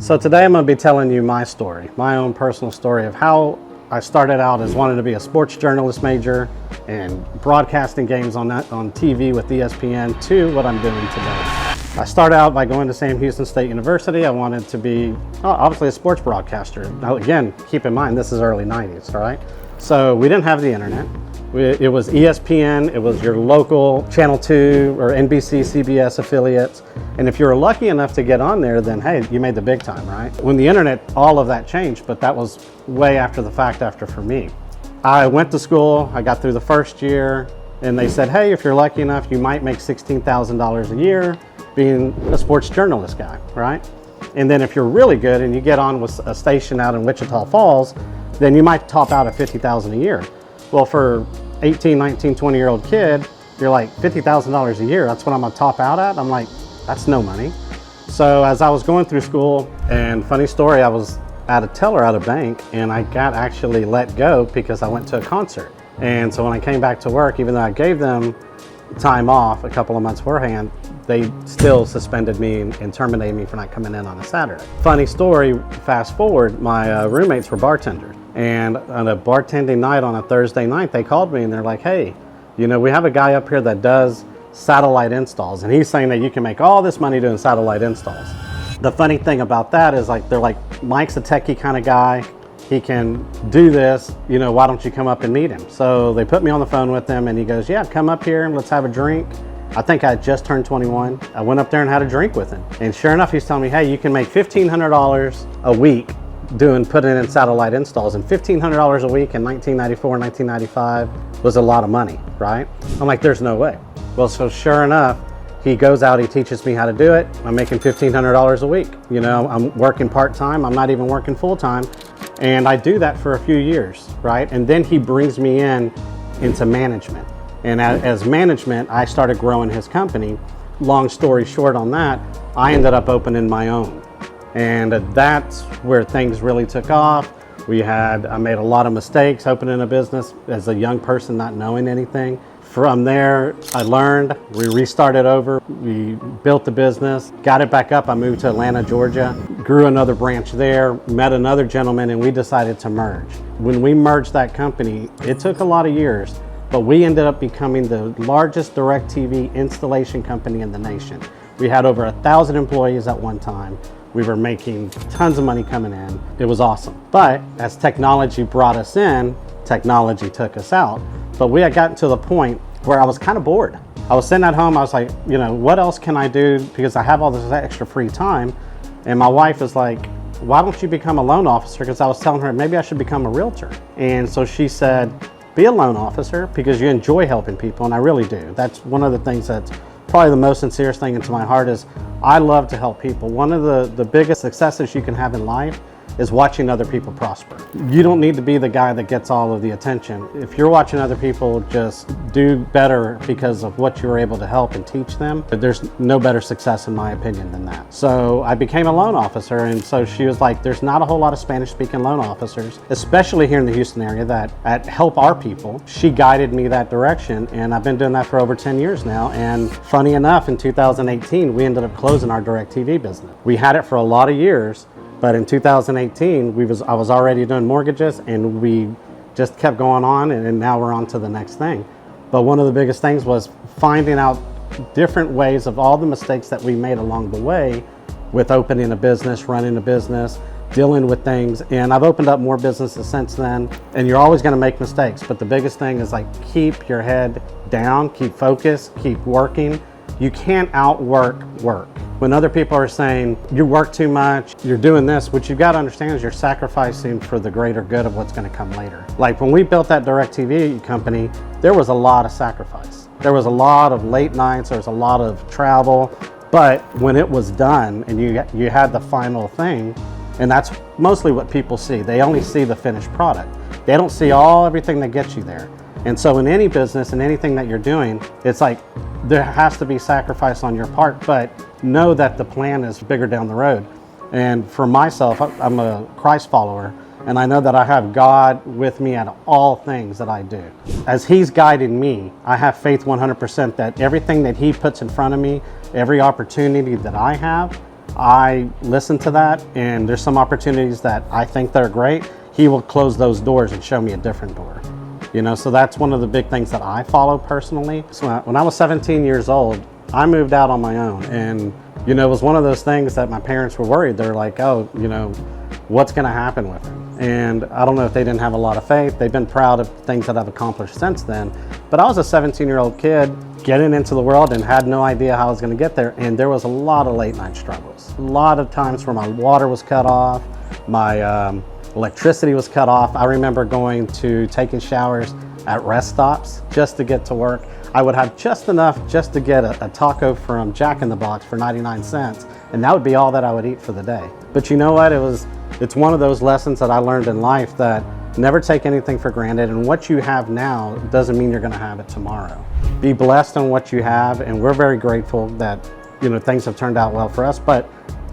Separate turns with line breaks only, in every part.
So today I'm going to be telling you my story, my own personal story of how I started out as wanting to be a sports journalist major and broadcasting games on TV with ESPN to what I'm doing today. I started out by going to Sam Houston State University. I wanted to be obviously a sports broadcaster. Now again, keep in mind this is early 90s, all right? So we didn't have the internet. It was ESPN, it was your local Channel 2 or NBC, CBS affiliates. And if you were lucky enough to get on there, then hey, you made the big time, right? When the internet, all of that changed, but that was way after the fact for me. I went to school, I got through the first year, and they said, hey, if you're lucky enough, you might make $16,000 a year being a sports journalist guy, right? And then if you're really good and you get on with a station out in Wichita Falls, then you might top out at $50,000 a year. Well, for 18, 19, 20-year-old kid, you're like $50,000 a year. That's what I'm gonna top out at. I'm like, that's no money. So as I was going through school, and funny story, I was at a teller at a bank and I got actually let go because I went to a concert. And so when I came back to work, even though I gave them time off a couple of months beforehand, they still suspended me and terminated me for not coming in on a Saturday. Funny story, fast forward, my roommates were bartenders. And on a bartending night on a Thursday night, they called me and they're like, hey, you know, we have a guy up here that does satellite installs. And he's saying that you can make all this money doing satellite installs. The funny thing about that is they're like, Mike's a techie kind of guy. He can do this, you know, why don't you come up and meet him? So they put me on the phone with him and he goes, yeah, come up here and let's have a drink. I think I had just turned 21. I went up there and had a drink with him. And sure enough, he's telling me, hey, you can make $1,500 a week putting in satellite installs. And $1,500 a week in 1994, 1995 was a lot of money, right? I'm like, there's no way. Well, so sure enough, he goes out, he teaches me how to do it. I'm making $1,500 a week. You know, I'm working part-time, I'm not even working full-time. And I do that for a few years, right? And then he brings me into management. And as management, I started growing his company. Long story short on that, I ended up opening my own. And that's where things really took off. I made a lot of mistakes opening a business as a young person, not knowing anything. From there, I learned, we restarted over, we built the business, got it back up. I moved to Atlanta, Georgia, grew another branch there, met another gentleman, and we decided to merge. When we merged that company, it took a lot of years, but we ended up becoming the largest DirecTV installation company in the nation. We had over 1,000 employees at one time. We were making tons of money coming in. It was awesome. But as technology brought us in, technology took us out. But we had gotten to the point where I was kind of bored. I was sitting at home, I was like, you know, what else can I do? Because I have all this extra free time. And my wife is like, why don't you become a loan officer? Because I was telling her, maybe I should become a realtor. And so she said, be a loan officer because you enjoy helping people. And I really do. That's one of the things that's probably the most sincerest thing into my heart is I love to help people. One of the biggest successes you can have in life is watching other people prosper. You don't need to be the guy that gets all of the attention. If you're watching other people just do better because of what you were able to help and teach them, there's no better success in my opinion than that. So I became a loan officer, and so she was like, there's not a whole lot of Spanish-speaking loan officers, especially here in the Houston area, that help our people. She guided me that direction, and I've been doing that for over 10 years now. And funny enough, in 2018, we ended up closing our DirecTV business. We had it for a lot of years, but in 2018, I was already doing mortgages, and we just kept going on, and now we're on to the next thing. But one of the biggest things was finding out different ways of all the mistakes that we made along the way with opening a business, running a business, dealing with things. And I've opened up more businesses since then, and you're always gonna make mistakes. But the biggest thing is like, keep your head down, keep focused, keep working. You can't outwork work. When other people are saying, you work too much, you're doing this, what you've got to understand is you're sacrificing for the greater good of what's going to come later. Like when we built that DirecTV company, there was a lot of sacrifice. There was a lot of late nights, there was a lot of travel, but when it was done and you had the final thing, and that's mostly what people see. They only see the finished product. They don't see everything that gets you there. And so in any business and anything that you're doing, it's like there has to be sacrifice on your part, but know that the plan is bigger down the road. And for myself, I'm a Christ follower, and I know that I have God with me at all things that I do. As He's guiding me, I have faith 100% that everything that He puts in front of me, every opportunity that I have, I listen to that, and there's some opportunities that I think they're great. He will close those doors and show me a different door. So that's one of the big things that I follow personally. So when I was 17 years old, I moved out on my own, and it was one of those things that my parents were worried. They're like, oh, what's going to happen with him? And I don't know if they didn't have a lot of faith. They've been proud of things that I've accomplished since then. But I was a 17-year-old kid getting into the world and had no idea how I was going to get there. And there was a lot of late night struggles. A lot of times where my water was cut off, my electricity was cut off. I remember taking showers at rest stops just to get to work. I would have just enough just to get a taco from Jack in the Box for 99 cents. And that would be all that I would eat for the day. But you know what? It's one of those lessons that I learned in life, that never take anything for granted. And what you have now doesn't mean you're going to have it tomorrow. Be blessed on what you have. And we're very grateful that, things have turned out well for us. But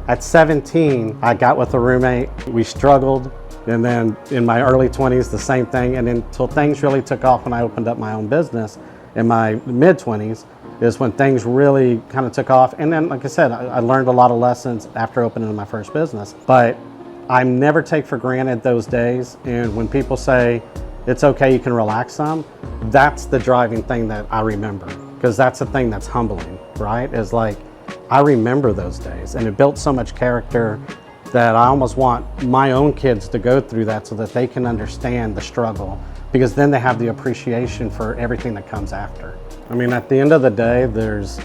at 17, I got with a roommate. We struggled. And then in my early 20s, the same thing. And until things really took off when I opened up my own business in my mid 20s is when things really kind of took off. And then, like I said, I learned a lot of lessons after opening my first business. But I never take for granted those days. And when people say, it's okay, you can relax some, that's the driving thing that I remember. Because that's the thing that's humbling, right? Is like, I remember those days. And it built so much character that I almost want my own kids to go through that so that they can understand the struggle, because then they have the appreciation for everything that comes after. I mean, at the end of the day, there's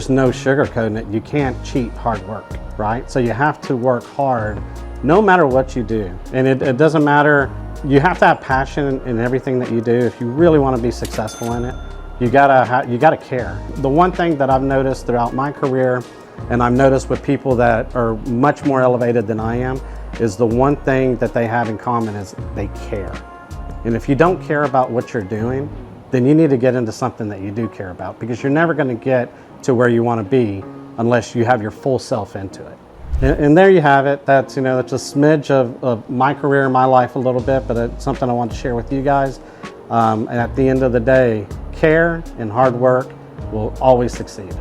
no sugarcoating it. You can't cheat hard work, right? So you have to work hard no matter what you do. And it doesn't matter, you have to have passion in everything that you do. If you really want to be successful in it, you gotta care. The one thing that I've noticed throughout my career, and I've noticed with people that are much more elevated than I am, is the one thing that they have in common is they care. And if you don't care about what you're doing, then you need to get into something that you do care about, because you're never going to get to where you want to be unless you have your full self into it. And there you have it. That's a smidge of my career and my life a little bit, but it's something I want to share with you guys. And at the end of the day, care and hard work will always succeed.